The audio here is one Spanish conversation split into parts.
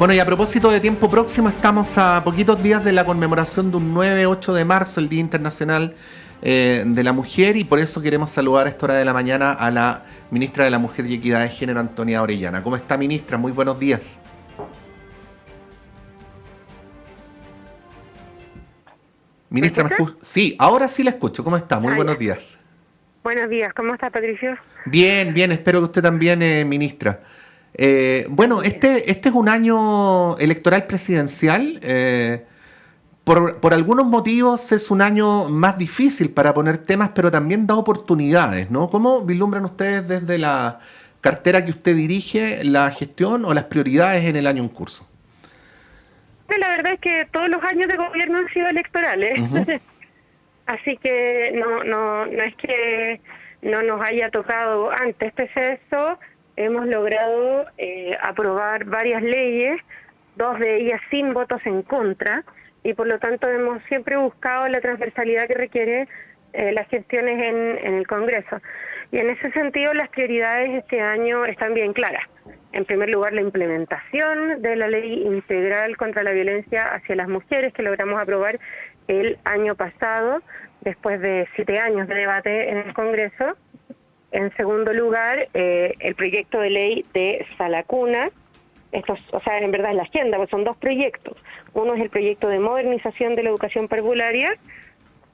Bueno, y a propósito de tiempo próximo, estamos a poquitos días de la conmemoración de un 9-8 de marzo, el Día Internacional de la Mujer, y por eso queremos saludar a esta hora de la mañana a la ministra de la Mujer y Equidad de Género, Antonia Orellana. ¿Cómo está, ministra? Muy buenos días. ¿Me Ministra, ¿me escucha? escucha? Sí, ahora sí la escucho. ¿Cómo está? Muy Ah, buenos ya. días. Buenos días, ¿cómo está, Patricio? Bien, bien, espero que usted también, ministra. Bueno, También. este es un año electoral presidencial. Por algunos motivos es un año más difícil para poner temas, pero también da oportunidades, ¿no? ¿Cómo vislumbran ustedes desde la cartera que usted dirige la gestión o las prioridades en el año en curso? La verdad es que todos los años de gobierno han sido electorales, Ujú. así que no es que no nos haya tocado antes, pese a eso, hemos logrado aprobar varias leyes, dos de ellas sin votos en contra, y por lo tanto hemos siempre buscado la transversalidad que requiere las gestiones en el Congreso. Y en ese sentido las prioridades este año están bien claras. En primer lugar, la implementación de la Ley Integral contra la Violencia hacia las Mujeres, que logramos aprobar el año pasado, después de 7 años de debate en el Congreso. En segundo lugar, el proyecto de ley de Salacuna. Esto, o sea, en verdad es la agenda, pues son dos proyectos. Uno es el proyecto de modernización de la educación parvularia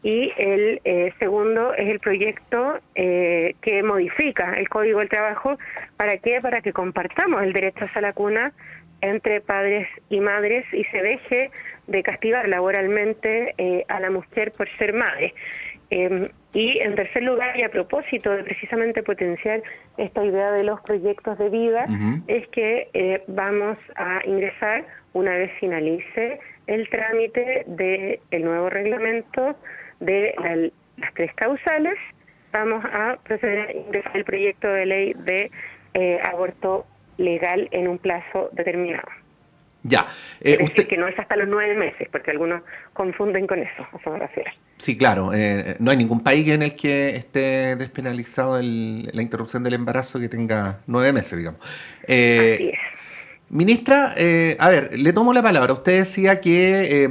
y el segundo es el proyecto que modifica el Código del Trabajo. ¿Para qué? Para que compartamos el derecho a la cuna entre padres y madres y se deje de castigar laboralmente a la mujer por ser madre. Y en tercer lugar, y a propósito de precisamente potenciar esta idea de los proyectos de vida, Ujú. es que vamos a ingresar, una vez finalice el trámite del nuevo reglamento de las 3 causales, vamos a proceder a ingresar el proyecto de ley de aborto legal en un plazo determinado. Ya. Es decir, Usted, que no es hasta los 9 meses, porque algunos confunden con eso, a eso me refiero. sí, claro. No hay ningún país en el que esté despenalizado la interrupción del embarazo que tenga 9 meses, digamos. Así Eh, es. Ministra, a ver, le tomo la palabra. Usted decía que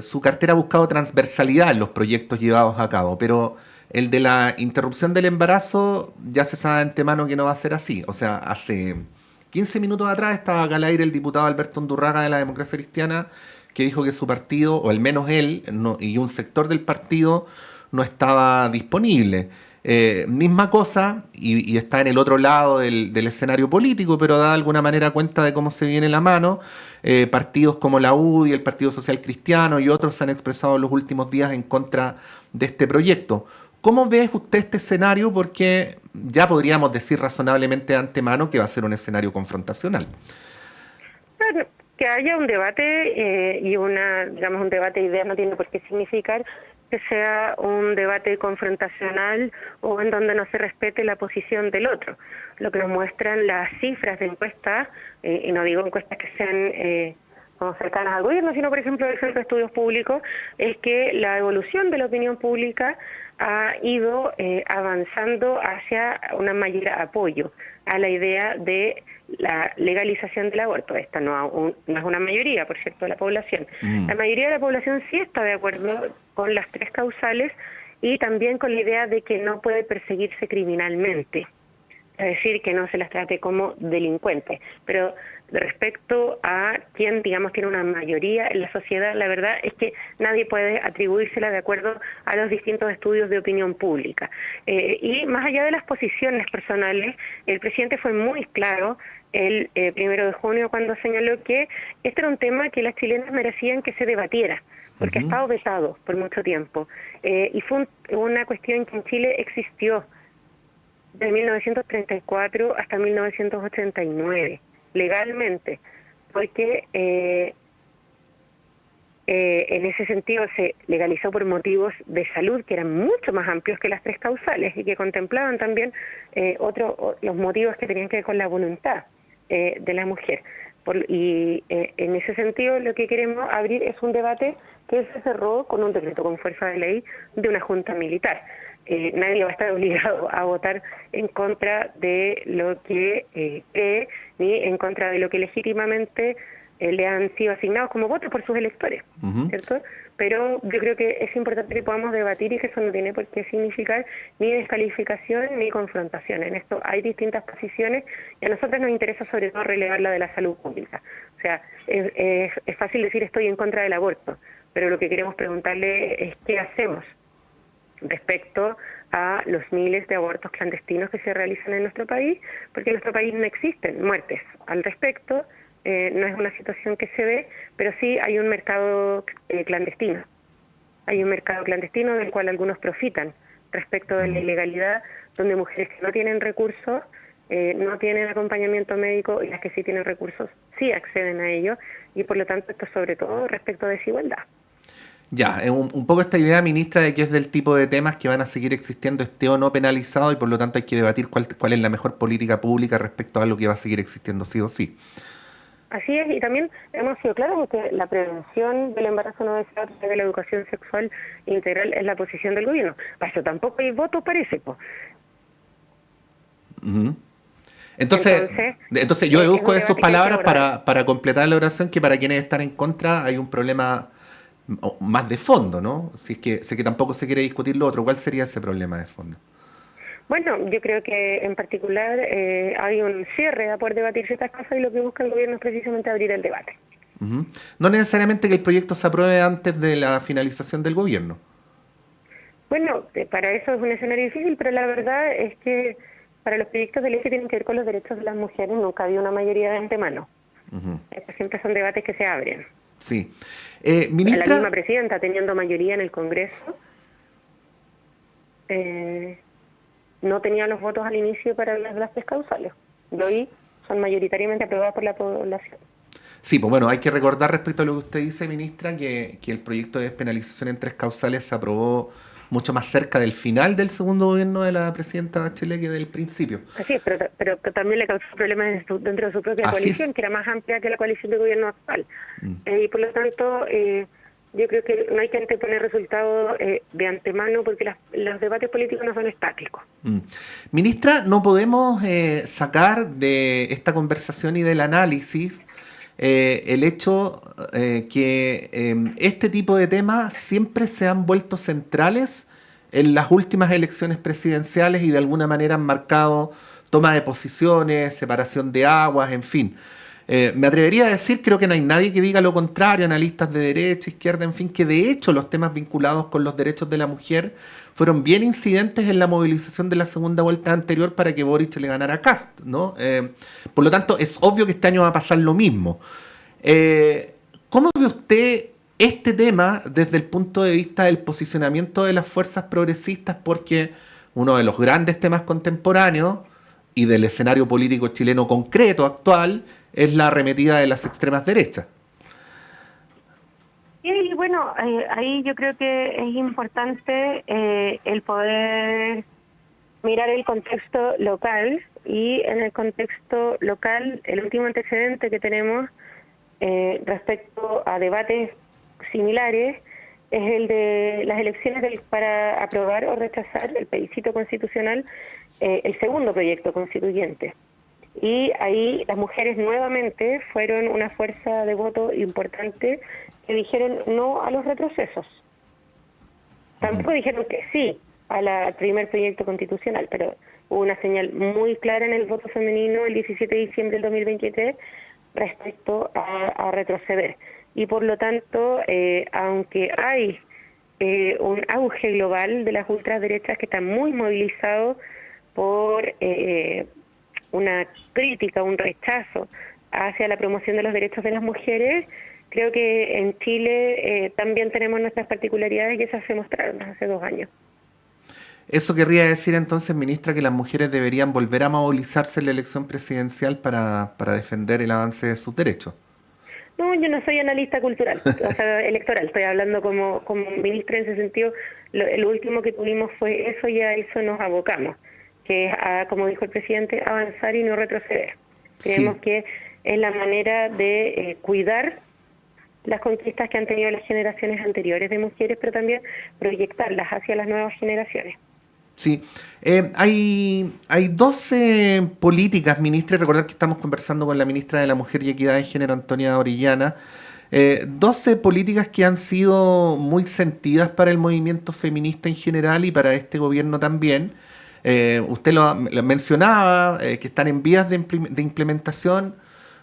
su cartera ha buscado transversalidad en los proyectos llevados a cabo, pero el de la interrupción del embarazo ya se sabe de antemano que no va a ser así. O sea, hace 15 minutos atrás estaba acá al aire el diputado Alberto Undurraga de la Democracia Cristiana, que dijo que su partido, o al menos él, y un sector del partido, no estaba disponible. Misma cosa, y está en el otro lado del escenario político, pero da de alguna manera cuenta de cómo se viene la mano. Partidos como la UDI, el Partido Social Cristiano y otros se han expresado en los últimos días en contra de este proyecto. ¿Cómo ve usted este escenario? Porque ya podríamos decir razonablemente de antemano que va a ser un escenario confrontacional. Bueno, que haya un debate y digamos, un debate de ideas no tiene por qué significar que sea un debate confrontacional o en donde no se respete la posición del otro. Lo que nos muestran las cifras de encuestas, y no digo encuestas que sean como cercanas al gobierno, sino por ejemplo del Centro de Estudios Públicos, es que la evolución de la opinión pública ha ido avanzando hacia un mayor apoyo a la idea de la legalización del aborto. Esta no es una mayoría, por cierto, de la población. Mm. La mayoría de la población sí está de acuerdo con las 3 causales y también con la idea de que no puede perseguirse criminalmente. Es decir, que no se las trate como delincuentes. Pero respecto a quien, digamos, tiene una mayoría en la sociedad, la verdad es que nadie puede atribuírsela de acuerdo a los distintos estudios de opinión pública. Y más allá de las posiciones personales, el presidente fue muy claro el 1 de junio cuando señaló que este era un tema que las chilenas merecían que se debatiera, porque ha Ujú. estado vetado por mucho tiempo. Y fue una cuestión que en Chile existió de 1934 hasta 1989, legalmente, porque en ese sentido se legalizó por motivos de salud que eran mucho más amplios que las 3 causales y que contemplaban también los motivos que tenían que ver con la voluntad de la mujer. En ese sentido lo que queremos abrir es un debate que se cerró con un decreto con fuerza de ley de una junta militar. Nadie va a estar obligado a votar en contra de lo que cree, ni en contra de lo que legítimamente le han sido asignados como votos por sus electores, ¿cierto? Pero yo creo que es importante que podamos debatir y que eso no tiene por qué significar ni descalificación ni confrontación. En esto hay distintas posiciones y a nosotros nos interesa sobre todo relevar la de la salud pública. O sea, es fácil decir estoy en contra del aborto, pero lo que queremos preguntarle es qué hacemos respecto a los miles de abortos clandestinos que se realizan en nuestro país, porque en nuestro país no existen muertes al respecto. No es una situación que se ve, pero sí hay un mercado clandestino. Hay un mercado clandestino del cual algunos profitan respecto de la ilegalidad, donde mujeres que no tienen recursos, no tienen acompañamiento médico, y las que sí tienen recursos sí acceden a ello, y por lo tanto esto sobre todo respecto a desigualdad. Ya, un poco esta idea, ministra, de que es del tipo de temas que van a seguir existiendo, esté o no penalizado, y por lo tanto hay que debatir cuál es la mejor política pública respecto a algo que va a seguir existiendo sí o sí. Así es, y también hemos sido claros de que la prevención del embarazo no deseado a través de la educación sexual integral es la posición del gobierno. Para eso tampoco hay voto, parece, pues. Entonces yo deduzco de sus palabras para completar la oración que para quienes están en contra hay un problema más de fondo, ¿no? Si es que sé que tampoco se quiere discutir lo otro, ¿cuál sería ese problema de fondo? Bueno, yo creo que en particular hay un cierre a poder debatir ciertas cosas y lo que busca el gobierno es precisamente abrir el debate. No necesariamente que el proyecto se apruebe antes de la finalización del gobierno. Bueno, para eso es un escenario difícil, pero la verdad es que para los proyectos de ley que tienen que ver con los derechos de las mujeres nunca había una mayoría de antemano. Estos siempre son debates que se abren. Sí. Ministra... La misma presidenta, teniendo mayoría en el Congreso, no tenía los votos al inicio para las tres causales. Y hoy son mayoritariamente aprobadas por la población. Sí, pues bueno, hay que recordar respecto a lo que usted dice, ministra, que el proyecto de despenalización en tres causales se aprobó mucho más cerca del final del segundo gobierno de la presidenta Bachelet que del principio. Así es, pero también le causó problemas dentro de su propia coalición, que era más amplia que la coalición de gobierno actual. Y por lo tanto, yo creo que no hay que anteponer resultados de antemano porque los debates políticos no son estáticos. Ministra, no podemos sacar de esta conversación y del análisis el hecho que este tipo de temas siempre se han vuelto centrales en las últimas elecciones presidenciales y de alguna manera han marcado toma de posiciones, separación de aguas, en fin. Me atrevería a decir, creo que no hay nadie que diga lo contrario, analistas de derecha, izquierda, en fin, que de hecho los temas vinculados con los derechos de la mujer fueron bien incidentes en la movilización de la segunda vuelta anterior para que Boric le ganara a Kast, ¿no? Por lo tanto, es obvio que este año va a pasar lo mismo. ¿Cómo ve usted este tema desde el punto de vista del posicionamiento de las fuerzas progresistas? Porque uno de los grandes temas contemporáneos y del escenario político chileno concreto, actual, es la arremetida de las extremas derechas. Y bueno, ahí yo creo que es importante el poder mirar el contexto local, y en el contexto local el último antecedente que tenemos respecto a debates similares es el de las elecciones para aprobar o rechazar el plebiscito constitucional, el segundo proyecto constituyente. Y ahí las mujeres nuevamente fueron una fuerza de voto importante que dijeron no a los retrocesos. Tampoco dijeron que sí al primer proyecto constitucional, pero hubo una señal muy clara en el voto femenino el 17 de diciembre del 2023 respecto a retroceder. Y por lo tanto, aunque hay un auge global de las ultraderechas que están muy movilizados por una crítica, un rechazo hacia la promoción de los derechos de las mujeres, creo que en Chile también tenemos nuestras particularidades y esas se mostraron hace 2 años. ¿Eso querría decir entonces, ministra, que las mujeres deberían volver a movilizarse en la elección presidencial para defender el avance de sus derechos? No, yo no soy analista cultural, o sea, electoral, estoy hablando como ministra en ese sentido. Lo último que tuvimos fue eso y a eso nos abocamos, que es, como dijo el presidente, avanzar y no retroceder. Creemos que es la manera de cuidar las conquistas que han tenido las generaciones anteriores de mujeres, pero también proyectarlas hacia las nuevas generaciones. Sí. Hay 12 políticas, ministra, y recordar que estamos conversando con la ministra de la Mujer y Equidad de Género, Antonia Orellana. 12 políticas que han sido muy sentidas para el movimiento feminista en general y para este gobierno también. Usted lo mencionaba, que están en vías de implementación.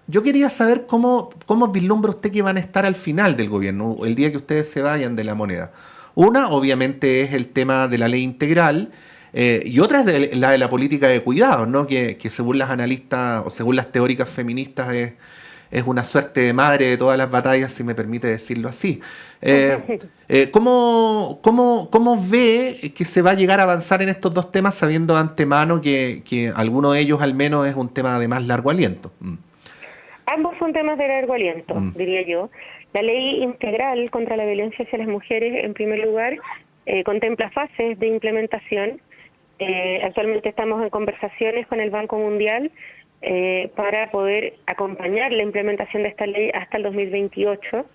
Yo quería saber cómo vislumbra usted que van a estar al final del gobierno, el día que ustedes se vayan de la moneda. Una, obviamente, es el tema de la ley integral, y otra es la de la política de cuidados, ¿no? Que según las analistas o según las teóricas feministas es una suerte de madre de todas las batallas, si me permite decirlo así. ¿Cómo ve que se va a llegar a avanzar en estos dos temas, sabiendo de antemano que alguno de ellos al menos es un tema de más largo aliento? Ambos son temas de largo aliento, diría yo. La ley integral contra la violencia hacia las mujeres, en primer lugar, contempla fases de implementación. Actualmente estamos en conversaciones con el Banco Mundial para poder acompañar la implementación de esta ley hasta el 2028.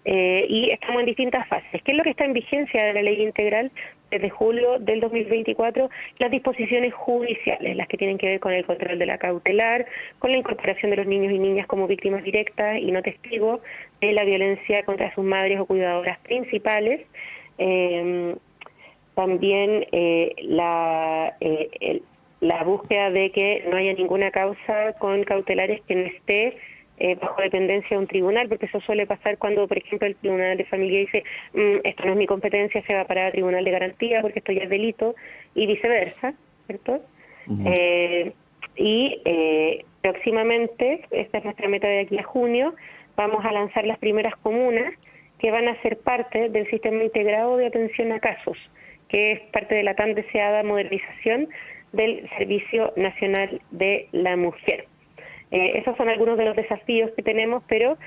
Y estamos en distintas fases. ¿Qué es lo que está en vigencia de la ley integral? Desde julio del 2024, las disposiciones judiciales, las que tienen que ver con el control de la cautelar, con la incorporación de los niños y niñas como víctimas directas y no testigos de la violencia contra sus madres o cuidadoras principales. También la búsqueda de que no haya ninguna causa con cautelares que no esté bajo dependencia de un tribunal, porque eso suele pasar cuando, por ejemplo, el Tribunal de Familia dice esto no es mi competencia, se va para el Tribunal de Garantía porque esto ya es delito, y viceversa, ¿cierto? Próximamente, esta es nuestra meta de aquí a junio, vamos a lanzar las primeras comunas que van a ser parte del Sistema Integrado de Atención a Casos, que es parte de la tan deseada modernización del Servicio Nacional de la Mujer. Esos son algunos de los desafíos que tenemos, pero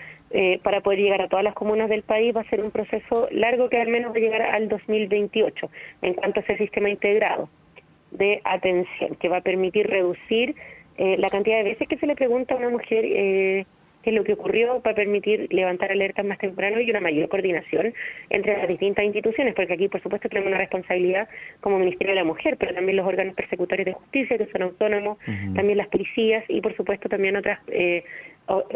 para poder llegar a todas las comunas del país va a ser un proceso largo que al menos va a llegar al 2028 en cuanto a ese sistema integrado de atención, que va a permitir reducir la cantidad de veces que se le pregunta a una mujer qué es lo que ocurrió, para permitir levantar alertas más temprano y una mayor coordinación entre las distintas instituciones, porque aquí, por supuesto, tenemos una responsabilidad como Ministerio de la Mujer, pero también los órganos persecutorios de justicia, que son autónomos, también las policías y, por supuesto, también otros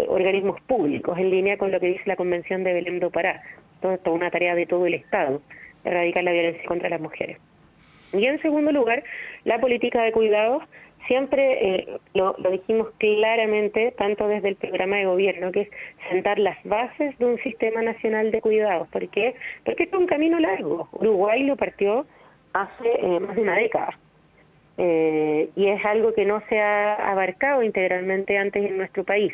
organismos públicos, en línea con lo que dice la Convención de Belém do Pará. Todo esto es una tarea de todo el Estado, erradicar la violencia contra las mujeres. Y, en segundo lugar, la política de cuidados. Siempre lo dijimos claramente, tanto desde el programa de gobierno, que es sentar las bases de un sistema nacional de cuidados. ¿Por qué? Porque es un camino largo. Uruguay lo partió hace más de una década. Y es algo que no se ha abarcado integralmente antes en nuestro país.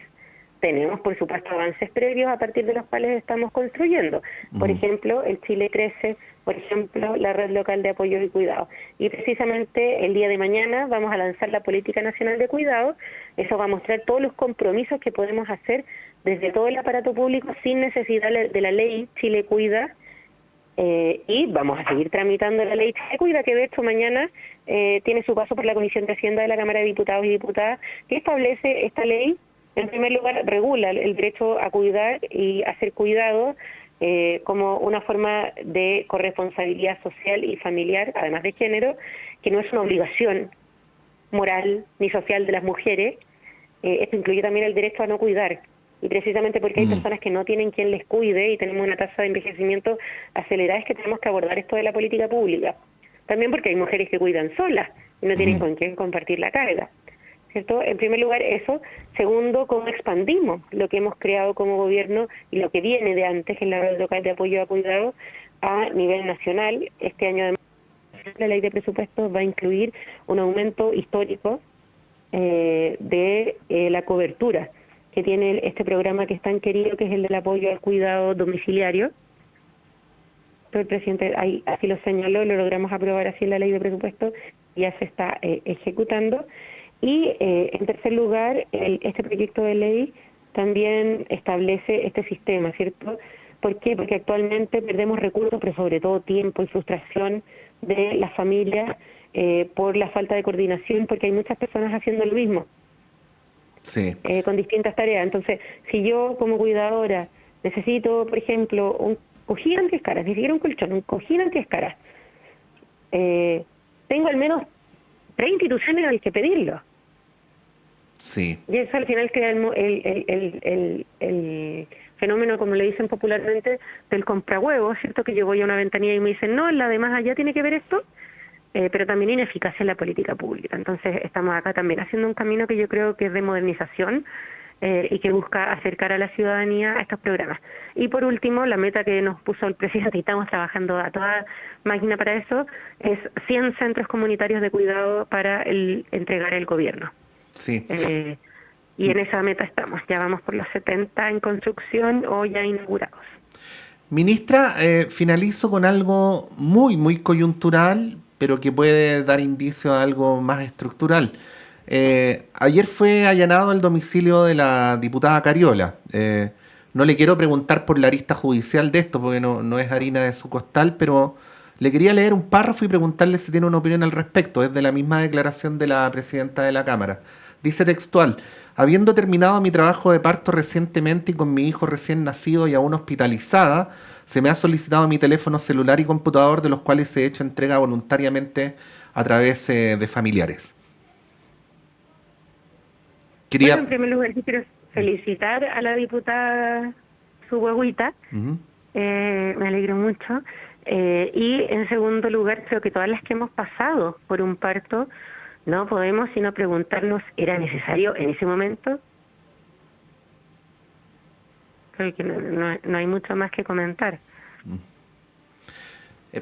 Tenemos, por supuesto, avances previos a partir de los cuales estamos construyendo. Por ejemplo, el Chile 13, por ejemplo, la Red Local de Apoyo y Cuidado. Y precisamente el día de mañana vamos a lanzar la Política Nacional de Cuidado. Eso va a mostrar todos los compromisos que podemos hacer desde todo el aparato público sin necesidad de la ley Chile Cuida. Y vamos a seguir tramitando la ley Chile Cuida, que de hecho mañana tiene su paso por la Comisión de Hacienda de la Cámara de Diputados y Diputadas, que establece esta ley. En primer lugar, regula el derecho a cuidar y a ser cuidado como una forma de corresponsabilidad social y familiar, además de género, que no es una obligación moral ni social de las mujeres. Esto incluye también el derecho a no cuidar. Y precisamente porque hay personas que no tienen quien les cuide y tenemos una tasa de envejecimiento acelerada, es que tenemos que abordar esto de la política pública. También porque hay mujeres que cuidan solas y no tienen con quién compartir la carga, ¿cierto? En primer lugar eso. Segundo, cómo expandimos lo que hemos creado como gobierno y lo que viene de antes, que es la Red Local de Apoyo a Cuidado, a nivel nacional. Este año, además, la ley de presupuestos va a incluir un aumento histórico de la cobertura que tiene este programa que es tan querido, que es el del apoyo al cuidado domiciliario. El presidente así lo señaló, lo logramos aprobar así en la ley de presupuestos, ya se está ejecutando. Y en tercer lugar, este proyecto de ley también establece este sistema, ¿cierto? ¿Por qué? Porque actualmente perdemos recursos, pero sobre todo tiempo y frustración de las familias por la falta de coordinación, porque hay muchas personas haciendo lo mismo, Sí. Con distintas tareas. Entonces, si yo como cuidadora necesito, por ejemplo, un cojín antiescaras, ni siquiera un colchón, un cojín antiescaras, tengo al menos 3 instituciones a las que pedirlo. Sí. Y eso al final crea el fenómeno, como le dicen popularmente, del comprahuevo, ¿cierto? Que yo voy a una ventanilla y me dicen, no, la de más allá tiene que ver esto, pero también ineficacia en la política pública. Entonces estamos acá también haciendo un camino que yo creo que es de modernización y que busca acercar a la ciudadanía a estos programas. Y por último, la meta que nos puso el presidente, y estamos trabajando a toda máquina para eso, es 100 centros comunitarios de cuidado para entregar el gobierno. Sí. Y en esa meta estamos, ya vamos por los 70 en construcción o ya inaugurados. Ministra, finalizo con algo muy, muy coyuntural, pero que puede dar indicio a algo más estructural. Ayer fue allanado el domicilio de la diputada Cariola. No le quiero preguntar por la arista judicial de esto, porque no es harina de su costal, pero le quería leer un párrafo y preguntarle si tiene una opinión al respecto. Es de la misma declaración de la presidenta de la Cámara. Dice textual: habiendo terminado mi trabajo de parto recientemente y con mi hijo recién nacido y aún hospitalizada, se me ha solicitado mi teléfono celular y computador, de los cuales he hecho entrega voluntariamente a través de familiares. Bueno, en primer lugar, yo quiero felicitar a la diputada, su guagüita. Me alegro mucho. Y en segundo lugar, creo que todas las que hemos pasado por un parto, no podemos sino preguntarnos, ¿era necesario en ese momento? Creo que no hay mucho más que comentar.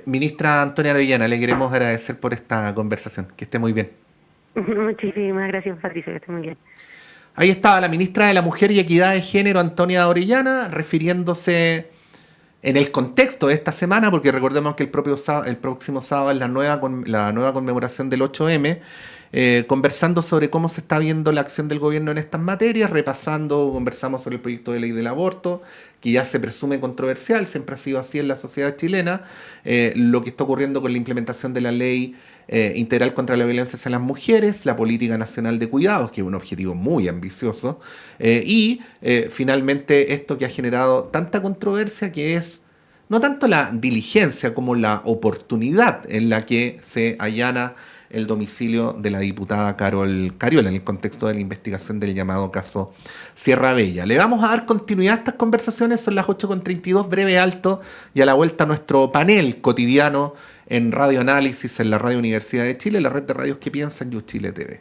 Ministra Antonia Orellana, le queremos agradecer por esta conversación. Que esté muy bien. Muchísimas gracias, Patricio, que esté muy bien. Ahí estaba la ministra de la Mujer y Equidad de Género, Antonia Orellana, refiriéndose en el contexto de esta semana, porque recordemos que el próximo sábado es la nueva conmemoración del 8M, conversando sobre cómo se está viendo la acción del gobierno en estas materias, conversamos sobre el proyecto de ley del aborto, que ya se presume controversial, siempre ha sido así en la sociedad chilena, lo que está ocurriendo con la implementación de la ley integral contra la violencia hacia las mujeres, la política nacional de cuidados, que es un objetivo muy ambicioso, y finalmente esto que ha generado tanta controversia, que es no tanto la diligencia como la oportunidad en la que se allana el domicilio de la diputada Carol Cariola en el contexto de la investigación del llamado caso Sierra Bella. Le vamos a dar continuidad a estas conversaciones, son las 8:32, breve alto, y a la vuelta nuestro panel cotidiano en Radio Análisis, en la Radio Universidad de Chile, la red de radios que piensan, You Chile TV.